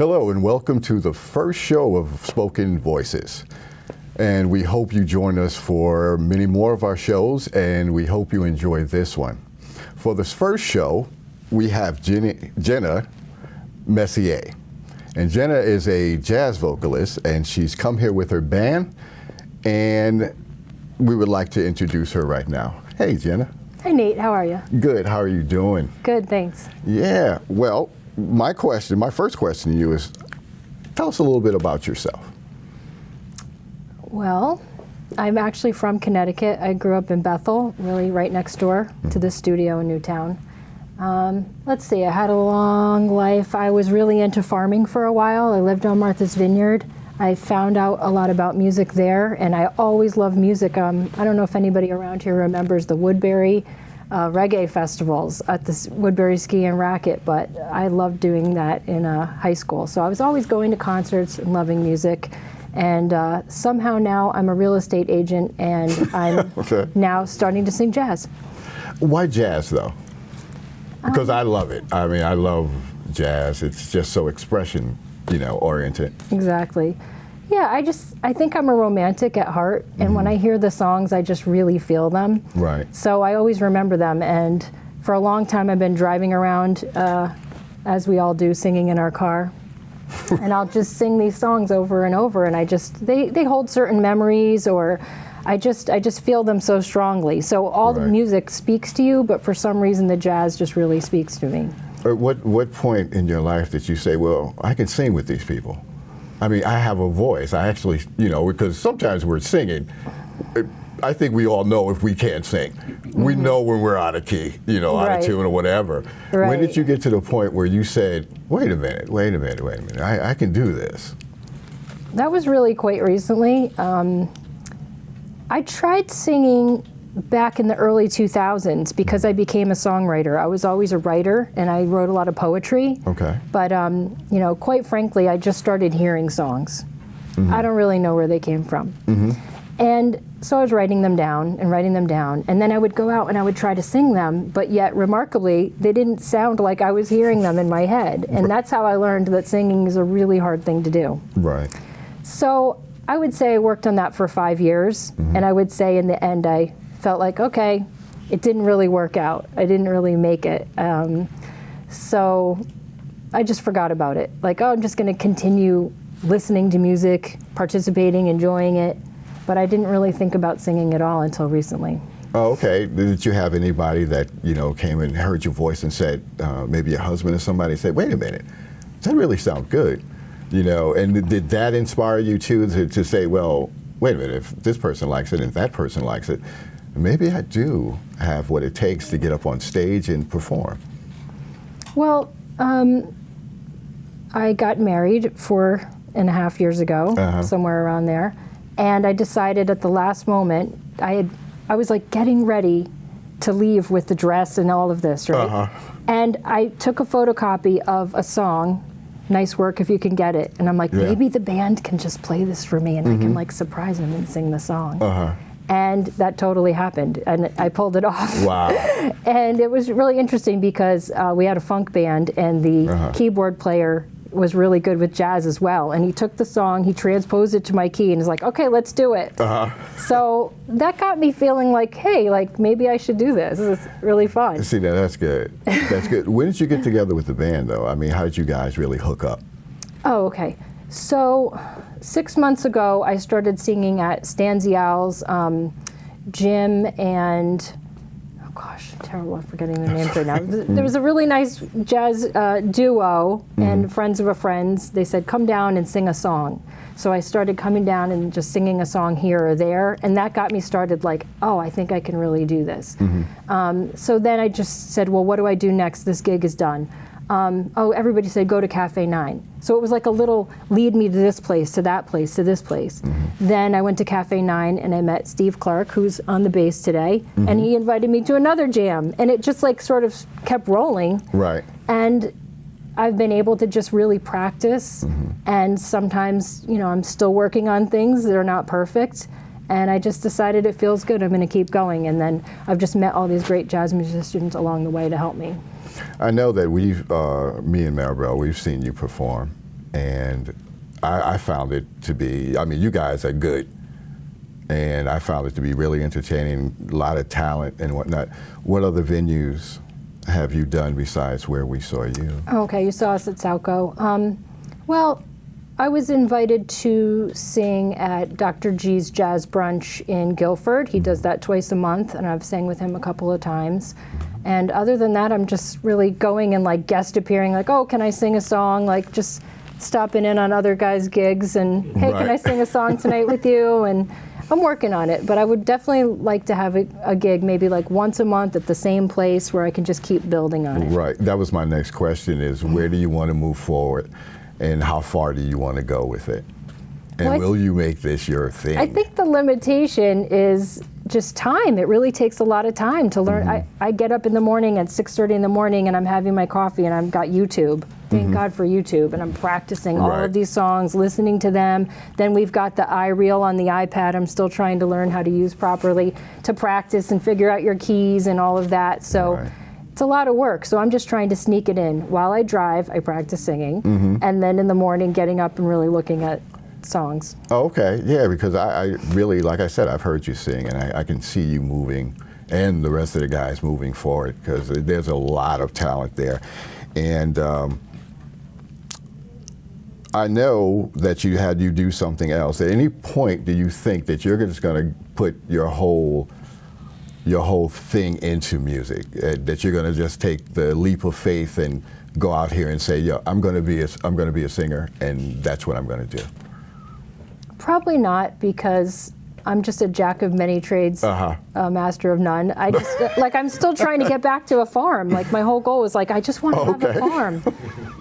Hello and welcome to the first show of Spoken Voices. And we hope you join us for many more of our shows, and we hope you enjoy this one. For this first show, we have Jenna Messier. And Jenna is a jazz vocalist, and she's come here with her band, and we would like to introduce her right now. Hey, Jenna. Hi, Nate. How are you? Good. How are you doing? Good, thanks. Yeah. Well, my first question to you is, tell us a little bit about yourself. Well, I'm actually from Connecticut. I grew up in Bethel, really right next door to the studio in Newtown. Let's see, I had a long life. I was really into farming for a while. I lived on Martha's Vineyard. I found out a lot about music there, and I always loved music. I don't know if anybody around here remembers the Woodbury reggae festivals at the Woodbury Ski and Racket, but I loved doing that in high school. So I was always going to concerts and loving music. And somehow now I'm a real estate agent, and I'm now starting to sing jazz. Why jazz, though? Because I love it. I mean, I love jazz. It's just so expression, oriented. Exactly. Yeah, I think I'm a romantic at heart, and when I hear the songs, I just really feel them. Right. So I always remember them, and for a long time I've been driving around, as we all do, singing in our car. And I'll just sing these songs over and over, and they hold certain memories, or I just feel them so strongly. So all the music speaks to you, but for some reason the jazz just really speaks to me. At what point in your life did you say, well, I can sing with these people? I mean, I have a voice. I actually, because sometimes we're singing. I think we all know if we can't sing. We know when we're out of key, out of tune or whatever. Right. When did you get to the point where you said, wait a minute, I can do this? That was really quite recently. I tried singing back in the early 2000s because I became a songwriter. I was always a writer, and I wrote a lot of poetry. Okay. But, quite frankly, I just started hearing songs. I don't really know where they came from. And so I was writing them down, and then I would go out and I would try to sing them, but yet, remarkably, they didn't sound like I was hearing them in my head. And that's how I learned that singing is a really hard thing to do. Right. So I would say I worked on that for 5 years, and I would say in the end I felt like, okay, it didn't really work out. I didn't really make it. So I just forgot about it. Like, I'm just going to continue listening to music, participating, enjoying it. But I didn't really think about singing at all until recently. Oh, okay. Did you have anybody that, came and heard your voice and said, maybe your husband or somebody said, wait a minute, that really sounds good? And did that inspire you too to say, well, wait a minute, if this person likes it and that person likes it, maybe I do have what it takes to get up on stage and perform? Well, I got married 4.5 years ago, somewhere around there. And I decided at the last moment, I was like getting ready to leave with the dress and all of this, right? And I took a photocopy of a song, Nice Work If You Can Get It. And I'm like, maybe the band can just play this for me and I can like surprise them and sing the song. And that totally happened, and I pulled it off. Wow. And it was really interesting because we had a funk band, and the keyboard player was really good with jazz as well. And he took the song, he transposed it to my key, and was like, okay, let's do it. So that got me feeling like, hey, like maybe I should do this. This is really fun. See, now that's good. That's good. When did you get together with the band, though? I mean, how did you guys really hook up? Oh, okay. So 6 months ago, I started singing at Stanzial's Jim and, oh gosh, terrible, I'm forgetting their names right now. There was a really nice jazz duo and friends of a friend's. They said, come down and sing a song. So I started coming down and just singing a song here or there, and that got me started like, oh, I think I can really do this. So then I just said, well, what do I do next? This gig is done. Everybody said go to Cafe 9. So it was like a little lead me to this place, to that place, to this place. Then I went to Cafe 9 and I met Steve Clarke, who's on the bass today, and he invited me to another jam. And it just like sort of kept rolling. Right. And I've been able to just really practice. And sometimes, I'm still working on things that are not perfect. And I just decided it feels good, I'm going to keep going. And then I've just met all these great jazz musicians along the way to help me. I know that me and Maribel, we've seen you perform, And I found it to be, I mean, you guys are good. And I found it to be really entertaining, a lot of talent and whatnot. What other venues have you done besides where we saw you? Okay, you saw us at Southco. Well, I was invited to sing at Dr. G's Jazz Brunch in Guilford. He does that twice a month, and I've sang with him a couple of times. And other than that, I'm just really going and like guest appearing, like, oh, can I sing a song? Like just stopping in on other guys' gigs and, hey, can I sing a song tonight with you? And I'm working on it, but I would definitely like to have a gig maybe like once a month at the same place where I can just keep building on it. Right, that was my next question is where do you want to move forward and how far do you want to go with it? And Well, will you make this your thing? I think the limitation is just time. It really takes a lot of time to learn. I get up in the morning at 6:30 in the morning and I'm having my coffee and I've got YouTube. Thank God for YouTube. And I'm practicing all of these songs, listening to them. Then we've got the iReel on the iPad. I'm still trying to learn how to use properly to practice and figure out your keys and all of that. So it's a lot of work. So I'm just trying to sneak it in. While I drive, I practice singing. And then in the morning, getting up and really looking at songs. Oh, okay, yeah, because I really, like I said, I've heard you sing and I can see you moving and the rest of the guys moving forward because there's a lot of talent there. And I know that you had you do something else. At any point do you think that you're just going to put your whole thing into music, that you're going to just take the leap of faith and go out here and say, yo, I'm going to be a singer and that's what I'm going to do? Probably not, because I'm just a jack of many trades, a master of none. I just, like, I'm still trying to get back to a farm. Like, my whole goal was, like, I just want to have a farm.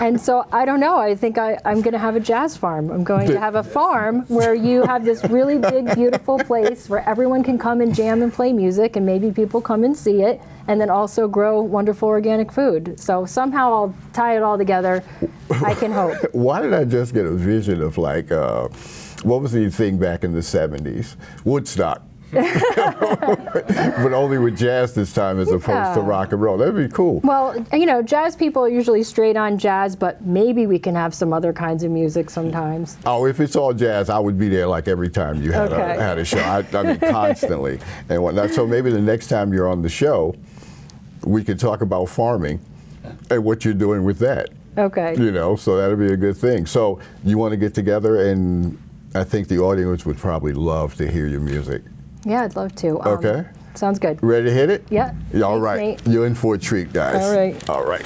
And so, I don't know, I think I'm going to have a jazz farm. I'm going to have a farm where you have this really big, beautiful place where everyone can come and jam and play music, and maybe people come and see it, and then also grow wonderful organic food. So somehow I'll tie it all together, I can hope. Why did I just get a vision of, like, what was the thing back in the 70s? Woodstock. But only with jazz this time as opposed to rock and roll. That'd be cool. Well, you know, jazz people are usually straight on jazz, but maybe we can have some other kinds of music sometimes. Oh, if it's all jazz, I would be there like every time you had, had a show. I mean, constantly and whatnot. So maybe the next time you're on the show, we could talk about farming and what you're doing with that. Okay. You know, so that'd be a good thing. So you want to get together, and I think the audience would probably love to hear your music. Yeah, I'd love to. Okay. Sounds good. Ready to hit it? Yeah. All right. Nate. You're in for a treat, guys. All right. All right.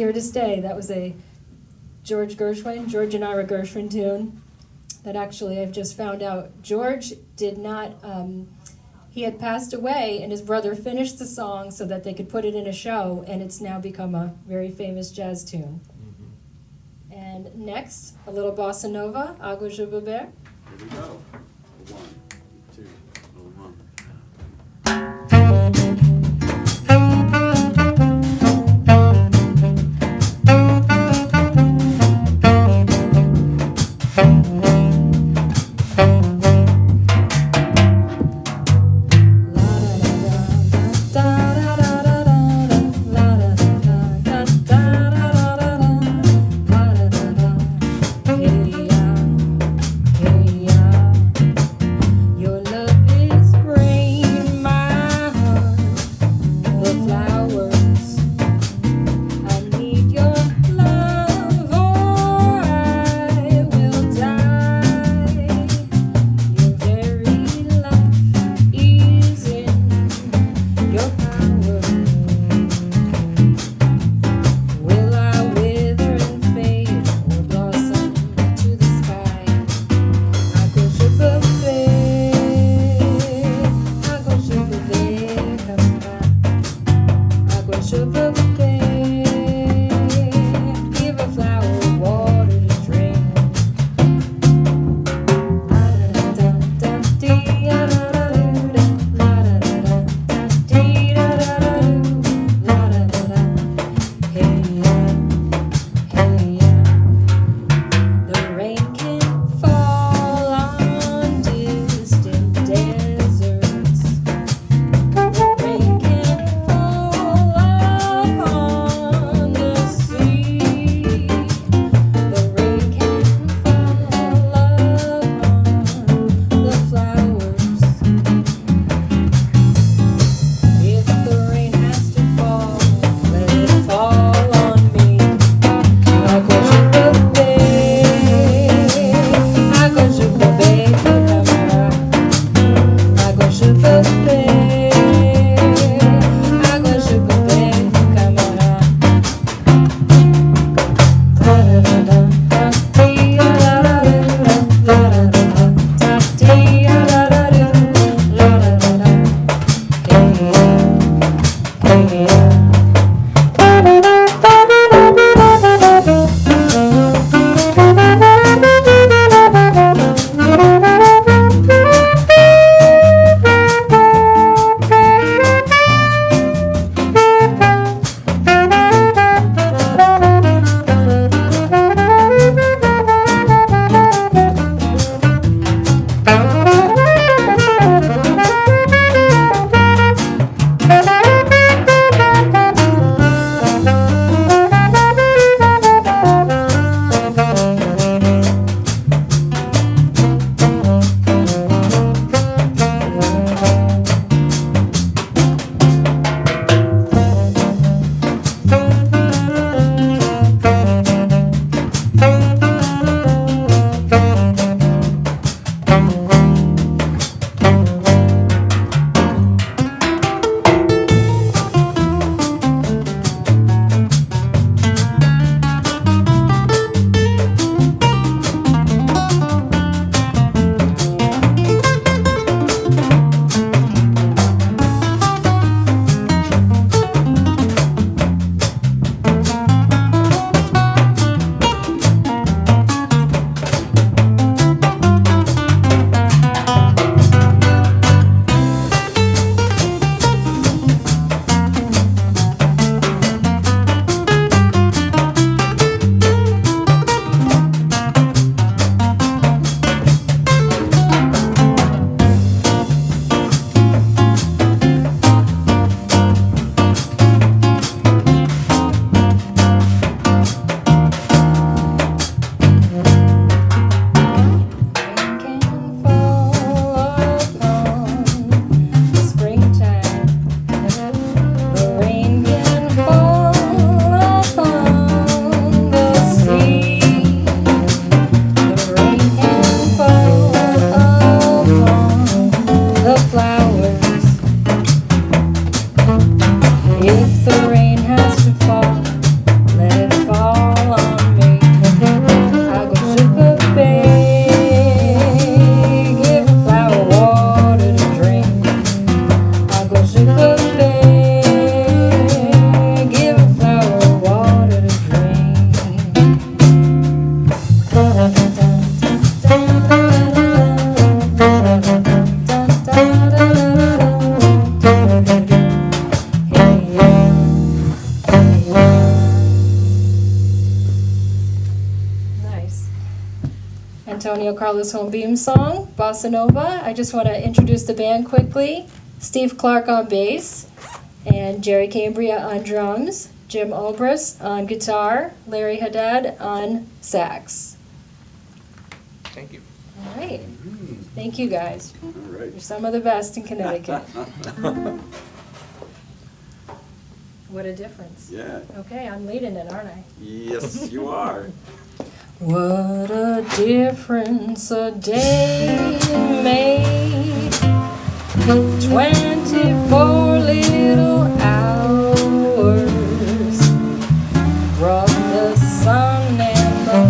Here to Stay. That was a George and Ira Gershwin tune that actually I've just found out. George did not, he had passed away and his brother finished the song so that they could put it in a show, and it's now become a very famous jazz tune. And next, a little bossa nova, Agua de Beber. Here we go. 1, 2, 1. Antonio Carlos Holmbeam's song, Bossa Nova. I just want to introduce the band quickly. Steve Clarke on bass, and Jerry Cambria on drums, Jim Olbrys on guitar, Larry Haddad on sax. Thank you. All right. Thank you, guys. All right. You're some of the best in Connecticut. What a difference. Yeah. Okay, I'm leading it, aren't I? Yes, you are. What a difference a day made. 24 little hours brought the sun and the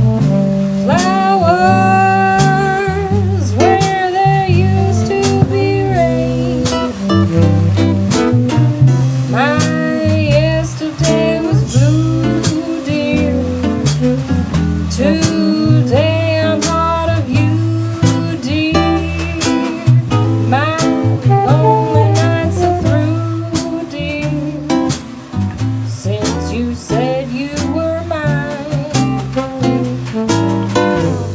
flowers where there used to be rain. My yesterday was blue, dear. Today I'm thought of you, dear. My lonely nights are through, dear. Since you said you were mine.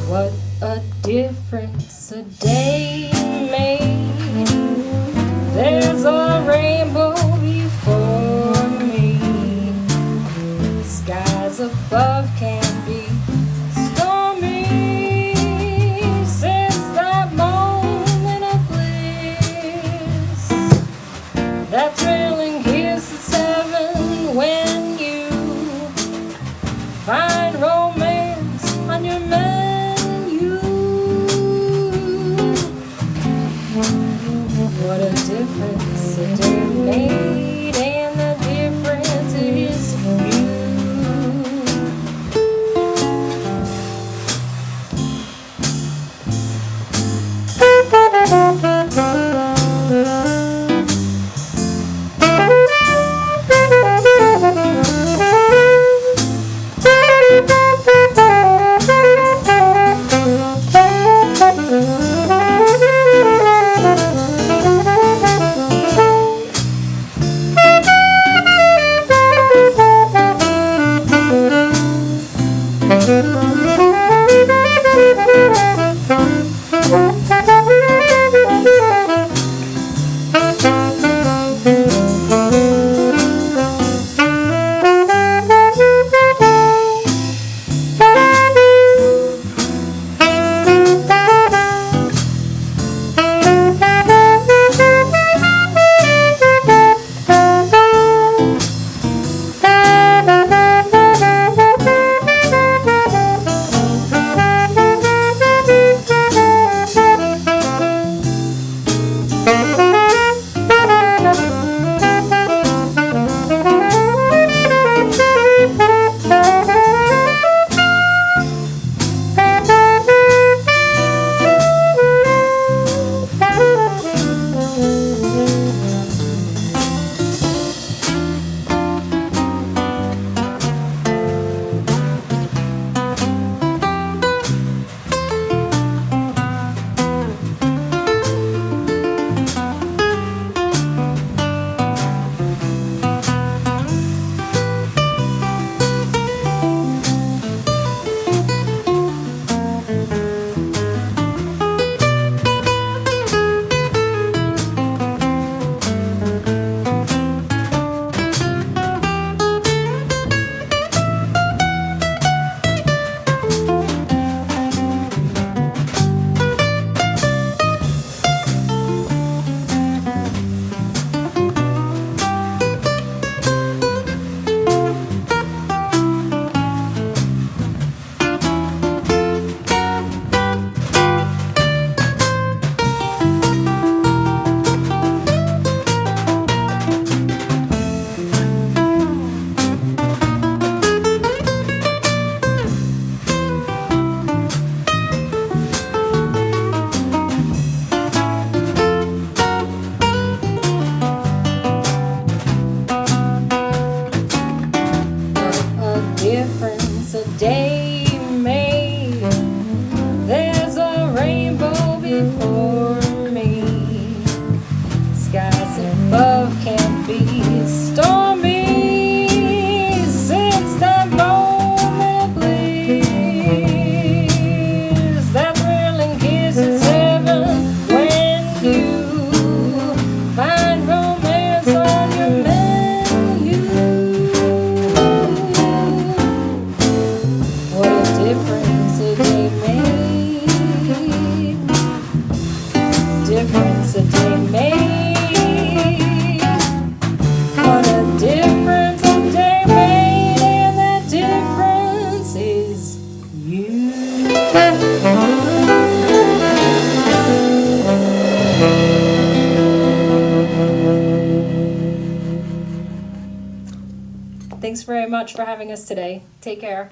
What a difference a day made. There's a rainbow before me. Skies above can be stormy. Since that moment of bliss, that thrilling kiss at 7 when you find romance on your menu. What a difference a day made, and the difference is you. difference a day made. What a difference a day made, and that difference is you. Thanks very much for having us today. Take care.